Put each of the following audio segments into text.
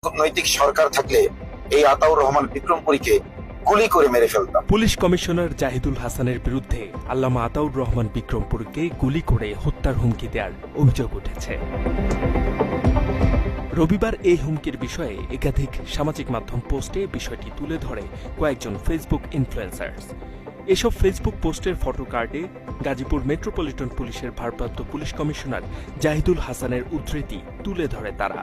নৈতিক সরকার থাকলে এই আতাউর রহমান বিক্রমপুরীকে গুলি করে মেরে ফেলতাম। পুলিশ কমিশনার জাহিদুল হাসানের বিরুদ্ধে আল্লামা আতাউর রহমান বিক্রমপুরীকে গুলি করে হত্যার হুমকি দেওয়ার অভিযোগ উঠেছে। রবিবার এই হুমকির বিষয়ে একাধিক সামাজিক মাধ্যম পোস্টে বিষয়টি তুলে ধরে কয়েকজন ফেসবুক ইনফ্লুয়েন্সার্স। এসব ফেসবুক পোস্টের ফটো কার্ডে গাজীপুর মেট্রোপলিটন পুলিশের ভারপ্রাপ্ত পুলিশ কমিশনার জাহিদুল হাসানের উদ্ধৃতি তুলে ধরে তারা।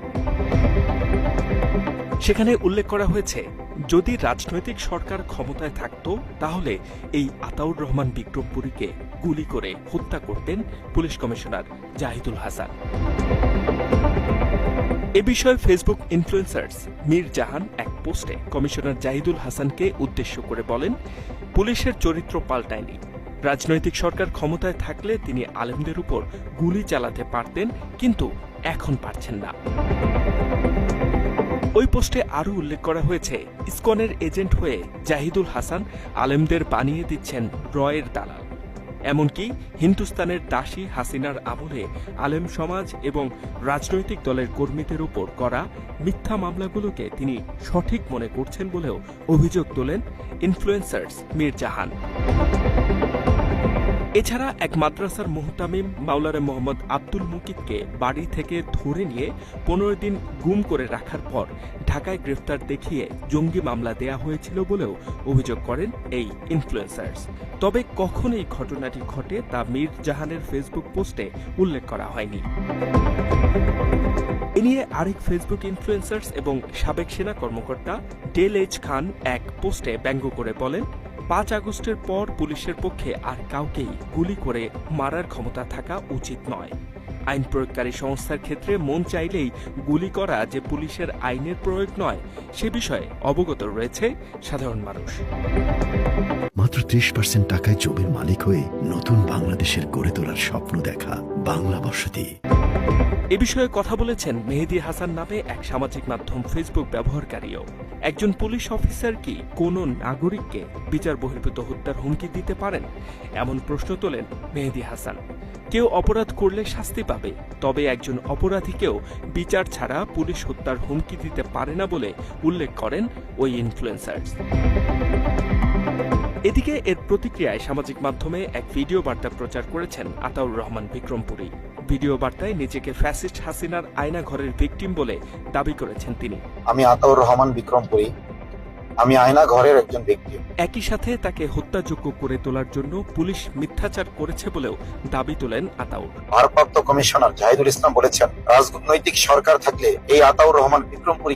সেখানে উল্লেখ করা হয়েছে, যদি রাজনৈতিক সরকার ক্ষমতায় থাকত তাহলে এই আতাউর রহমান বিক্রমপুরীকে গুলি করে হত্যা করতেন পুলিশ কমিশনার জাহিদুল হাসান। এ বিষয়ে ফেসবুক ইনফ্লুয়েন্সার্স মীর জাহান এক পোস্টে কমিশনার জাহিদুল হাসানকে উদ্দেশ্য করে বলেন, পুলিশের চরিত্র পাল্টায়নি। রাজনৈতিক সরকার ক্ষমতায় থাকলে তিনি আলেমদের উপর গুলি চালাতে পারতেন, কিন্তু এখন পারছেন না। ওই পোস্টে আরও উল্লেখ করা হয়েছে, ইসকনের এজেন্ট হয়ে জাহিদুল হাসান আলেমদের বানিয়ে দিচ্ছেন রয়ের দালাল। এমনকি হিন্দুস্তানের দাসী হাসিনার আমলে আলেম সমাজ এবং রাজনৈতিক দলের কর্মীদের উপর করা মিথ্যা মামলাগুলোকে তিনি সঠিক মনে করছেন বলেও অভিযোগ তোলেন ইনফ্লুয়েন্সার্স মীর জাহান। এছাড়া এক মাদ্রাসার মুহতামিম মাওলানা মোহাম্মদ আব্দুল মুকিতকে বাড়ি থেকে ধরে নিয়ে 15 দিন গুম করে রাখার পর ঢাকায় গ্রেফতার দেখিয়ে জঙ্গি মামলা দেয়া হয়েছিল বলেও অভিযোগ করেন এই ইনফ্লুয়েন্সার্স। তবে কখন এই ঘটনাটি ঘটে তা মীর জাহানের ফেসবুক পোস্টে উল্লেখ করা হয়নি। এ নিয়ে আরেক ফেসবুক ইনফ্লুয়েন্সার্স এবং সাবেক সেনা কর্মকর্তা ডেল এইচ খান এক পোস্টে ব্যঙ্গ করে বলেন, 5 আগস্টের পর পুলিশের পক্ষে আর কাউকেই গুলি করে মারার ক্ষমতা থাকা উচিত নয়। আইন প্রয়োগকারী সংস্থার ক্ষেত্রে মন চাইলেই গুলি করা যে পুলিশের আইনের প্রয়োগ নয়, সে বিষয়ে অবগত রয়েছে সাধারণ মানুষ। মাত্র 30% টাকায় জমির মালিক হয়ে নতুন বাংলাদেশের গড়ে তোলার স্বপ্ন দেখা বাংলা বসতি। এ বিষয়ে কথা বলেছেন মেহেদী হাসান নামে এক সামাজিক মাধ্যম ফেসবুক ব্যবহারকারীও। একজন পুলিশ অফিসার কি কোনো নাগরিককে বিচার বহির্ভূত হত্যার হুমকি দিতে পারেন? এমন প্রশ্ন তোলেন মেহেদী হাসান। কেউ অপরাধ করলে শাস্তি পাবে, তবে একজন অপরাধীকেও বিচার ছাড়া পুলিশ হত্যার হুমকি দিতে পারে না বলে উল্লেখ করেন ওই ইনফ্লুয়েন্সার্স। এদিকে এর প্রতিক্রিয়ায় সামাজিক মাধ্যমে এক ভিডিও বার্তা প্রচার করেছেন আতাউর রহমান বিক্রমপুরী। ভিডিও বার্তায় নিজেকে ফ্যাসিস্ট হাসিনার আয়না ঘরের ভিকটিম বলে দাবি করেছেন তিনি। আমি আতাউর রহমান বিক্রমপুরী, আমি আয়না ঘরের একজন ব্যক্তি। একই সাথে তাকে হত্যাযোগ্য করে তোলার জন্য পুলিশ মিথ্যাচার করেছে বলেও দাবি তোলেন আতাউর। ভারপ্রাপ্ত কমিশনার জাহিদুল ইসলাম বলেছেন, রাজনৈতিক সরকার থাকলে এই আতাউর রহমান বিক্রমপুরী